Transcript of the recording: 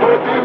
2-3